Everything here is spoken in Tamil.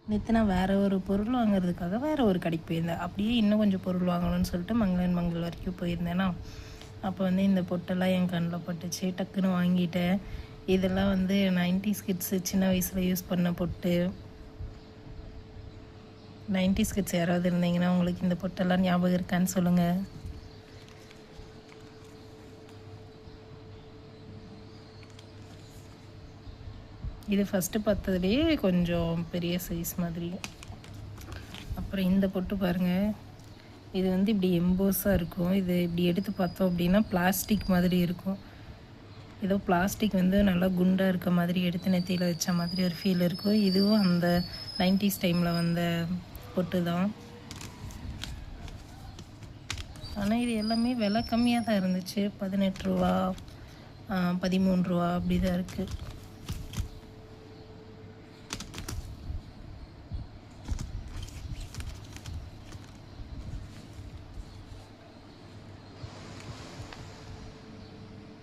நேற்று நான் வேறு ஒரு பொருள் வாங்குறதுக்காக வேறு ஒரு கடைக்கு போயிருந்தேன். அப்படியே இன்னும் கொஞ்சம் பொருள் வாங்கணும்னு சொல்லிட்டு மங்களன் மங்கள் வரைக்கும் போயிருந்தேன்னா, அப்போ வந்து இந்த பொட்டெல்லாம் என் கண்ணில் பட்டுச்சு. டக்குன்னு வாங்கிட்டேன். இதெல்லாம் வந்து 90s கிட்ஸு சின்ன வயசில் யூஸ் பண்ண பொட்டு. 90s கிட்ஸ் யாராவது இருந்தீங்கன்னா உங்களுக்கு இந்த பொட்டெல்லாம் ஞாபகம் இருக்கான்னு சொல்லுங்கள். இது ஃபஸ்ட்டு பார்த்ததுலேயே கொஞ்சம் பெரிய சைஸ் மாதிரி. அப்புறம் இந்த பொட்டு பாருங்கள். இது வந்து இப்படி எம்போஸாக இருக்கும். இது இப்படி எடுத்து பார்த்தோம் அப்படின்னா பிளாஸ்டிக் மாதிரி இருக்கும். ஏதோ பிளாஸ்டிக் வந்து நல்லா குண்டாக இருக்க மாதிரி எடுத்து நெத்தியில் வச்ச மாதிரி ஒரு ஃபீல் இருக்கும். இதுவும் அந்த 90s டைமில் வந்த பொட்டு தான். ஆனால் இது எல்லாமே விலை கம்மியாக தான் இருந்துச்சு. 18 ரூபா 13 ரூபா அப்படி தான் இருக்குது.